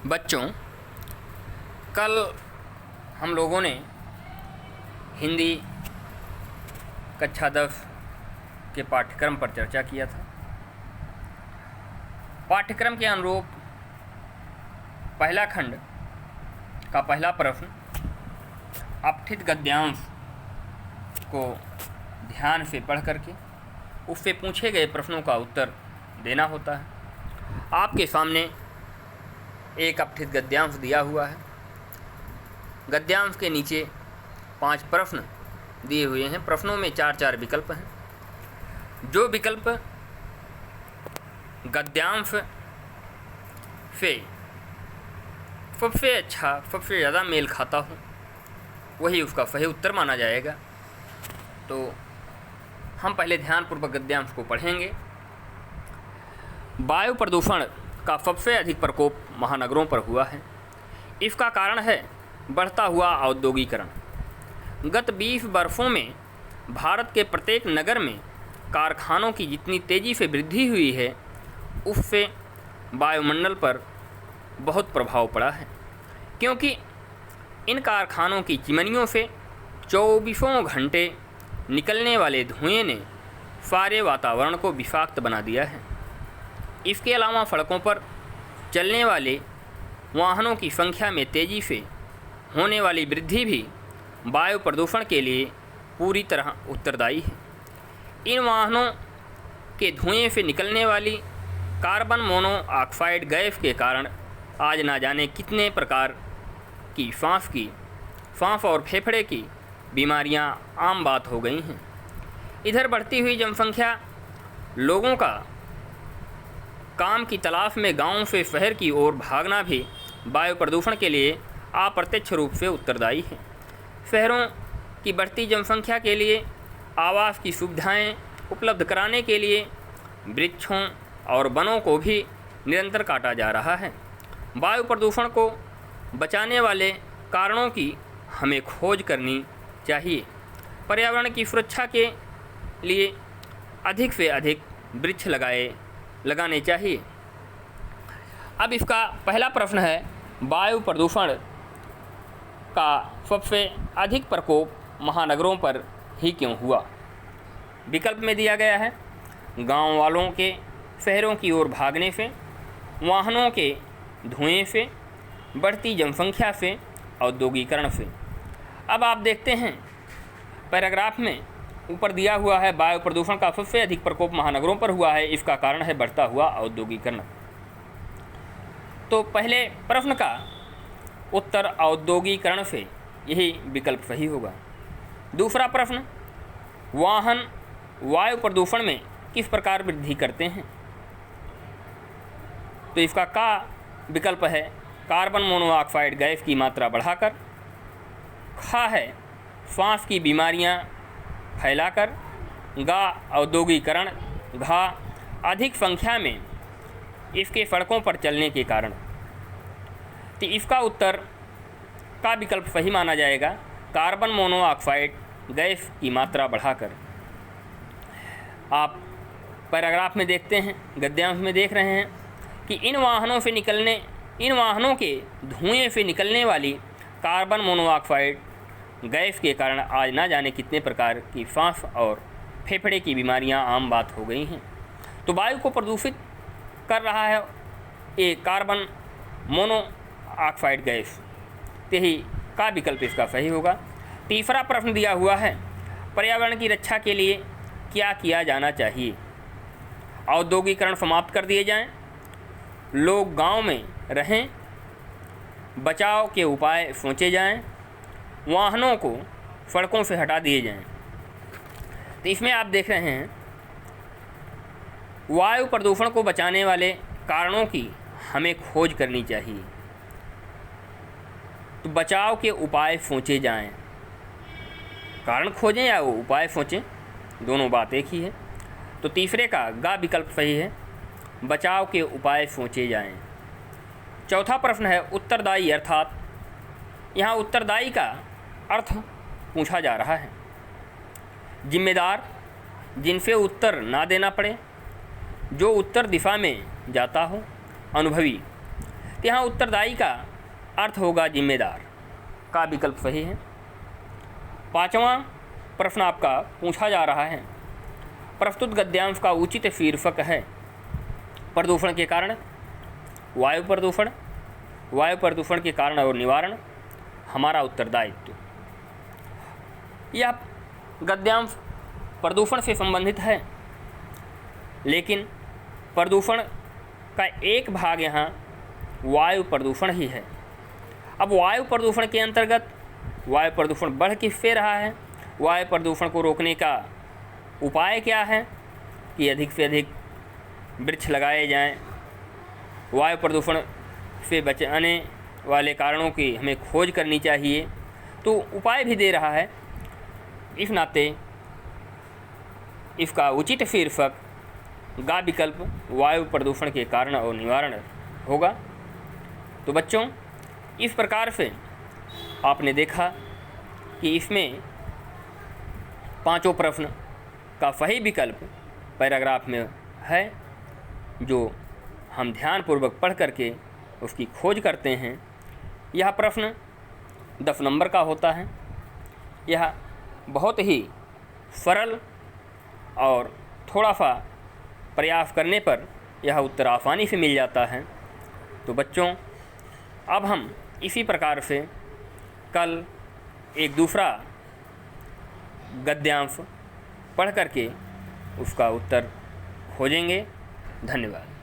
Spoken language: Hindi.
बच्चों, कल हम लोगों ने हिंदी कक्षा 10 के पाठ्यक्रम पर चर्चा किया था। पाठ्यक्रम के अनुरूप पहला खंड का पहला प्रश्न अपठित गद्यांश को ध्यान से पढ़ करके उससे पूछे गए प्रश्नों का उत्तर देना होता है। आपके सामने एक अपठित गद्यांश दिया हुआ है। गद्यांश के नीचे 5 प्रश्न दिए हुए हैं। प्रश्नों में 4-4 विकल्प हैं। जो विकल्प गद्यांश से सबसे अच्छा, सबसे ज़्यादा मेल खाता हो, वही उसका सही उत्तर माना जाएगा। तो हम पहले ध्यानपूर्वक गद्यांश को पढ़ेंगे। वायु प्रदूषण का सबसे अधिक प्रकोप महानगरों पर हुआ है। इसका कारण है बढ़ता हुआ औद्योगिकरण। गत 20 वर्षों में भारत के प्रत्येक नगर में कारखानों की जितनी तेज़ी से वृद्धि हुई है, उससे वायुमंडल पर बहुत प्रभाव पड़ा है, क्योंकि इन कारखानों की चिमनियों से 24 घंटे निकलने वाले धुएं ने सारे वातावरण को विषाक्त बना दिया है। इसके अलावा सड़कों पर चलने वाले वाहनों की संख्या में तेज़ी से होने वाली वृद्धि भी वायु प्रदूषण के लिए पूरी तरह उत्तरदायी है। इन वाहनों के धुएं से निकलने वाली कार्बन मोनोऑक्साइड गैस के कारण आज ना जाने कितने प्रकार की सांस और फेफड़े की बीमारियां आम बात हो गई हैं। इधर बढ़ती हुई जनसंख्या, लोगों का काम की तलाश में गांव से शहर की ओर भागना भी वायु प्रदूषण के लिए अप्रत्यक्ष रूप से उत्तरदायी है। शहरों की बढ़ती जनसंख्या के लिए आवास की सुविधाएं उपलब्ध कराने के लिए वृक्षों और वनों को भी निरंतर काटा जा रहा है। वायु प्रदूषण को बचाने वाले कारणों की हमें खोज करनी चाहिए। पर्यावरण की सुरक्षा के लिए अधिक से अधिक वृक्ष लगाने चाहिए। अब इसका पहला प्रश्न है, वायु प्रदूषण का सबसे अधिक प्रकोप महानगरों पर ही क्यों हुआ? विकल्प में दिया गया है गांव वालों के शहरों की ओर भागने से, वाहनों के धुएं से, बढ़ती जनसंख्या से, औद्योगिकरण से। अब आप देखते हैं पैराग्राफ में ऊपर दिया हुआ है वायु प्रदूषण का सबसे अधिक प्रकोप महानगरों पर हुआ है, इसका कारण है बढ़ता हुआ औद्योगिकरण। तो पहले प्रश्न का उत्तर औद्योगिकरण से, यही विकल्प सही होगा। दूसरा प्रश्न, वाहन वायु प्रदूषण में किस प्रकार वृद्धि करते हैं? तो इसका का विकल्प है कार्बन मोनोऑक्साइड गैस की मात्रा बढ़ाकर, खा है श्वास की बीमारियां फैलाकर, गा औद्योगिकरण, घा अधिक संख्या में इसके सड़कों पर चलने के कारण। तो इसका उत्तर का विकल्प सही माना जाएगा, कार्बन मोनोऑक्साइड गैस की मात्रा बढ़ाकर। आप पैराग्राफ में देखते हैं, गद्यांश में देख रहे हैं कि इन वाहनों के धुएं से निकलने वाली कार्बन मोनोऑक्साइड गैस के कारण आज ना जाने कितने प्रकार की सांस और फेफड़े की बीमारियां आम बात हो गई हैं। तो वायु को प्रदूषित कर रहा है ये कार्बन मोनोऑक्साइड गैस। यही का विकल्प इसका सही होगा। तीसरा प्रश्न दिया हुआ है, पर्यावरण की रक्षा के लिए क्या किया जाना चाहिए? औद्योगिकरण समाप्त कर दिए जाएं, लोग गांव में रहें, बचाव के उपाय सोचे जाएं, वाहनों को सड़कों से हटा दिए जाएं। तो इसमें आप देख रहे हैं वायु प्रदूषण को बचाने वाले कारणों की हमें खोज करनी चाहिए। तो बचाव के उपाय सोचे जाएं, कारण खोजें या वो उपाय सोचें, दोनों बात एक ही है। तो तीसरे का गा विकल्प सही है, बचाव के उपाय सोचे जाएं। चौथा प्रश्न है उत्तरदायी, अर्थात यहाँ उत्तरदायी का अर्थ पूछा जा रहा है। जिम्मेदार, जिनसे उत्तर ना देना पड़े, जो उत्तर दिशा में जाता हो, अनुभवी। तो यहाँ उत्तरदायी का अर्थ होगा जिम्मेदार, का विकल्प सही है। 5वां प्रश्न आपका पूछा जा रहा है, प्रस्तुत गद्यांश का उचित शीर्षक है प्रदूषण के कारण, वायु प्रदूषण, वायु प्रदूषण के कारण और निवारण, हमारा उत्तरदायित्व। यह गद्यांश प्रदूषण से संबंधित है, लेकिन प्रदूषण का एक भाग यहाँ वायु प्रदूषण ही है। अब वायु प्रदूषण के अंतर्गत वायु प्रदूषण बढ़ किससे रहा है, वायु प्रदूषण को रोकने का उपाय क्या है कि अधिक से अधिक वृक्ष लगाए जाएं, वायु प्रदूषण से बचाने वाले कारणों की हमें खोज करनी चाहिए, तो उपाय भी दे रहा है। इस नाते इसका उचित शीर्षक गा विकल्प वायु प्रदूषण के कारण और निवारण होगा। तो बच्चों, इस प्रकार से आपने देखा कि इसमें 5 प्रश्न का सही विकल्प पैराग्राफ में है, जो हम ध्यानपूर्वक पढ़ करके उसकी खोज करते हैं। यह प्रश्न 10 नंबर का होता है। यह बहुत ही सरल और थोड़ा सा प्रयास करने पर यह उत्तर आसानी से मिल जाता है। तो बच्चों, अब हम इसी प्रकार से कल एक दूसरा गद्यांश पढ़ करके उसका उत्तर खोजेंगे। धन्यवाद।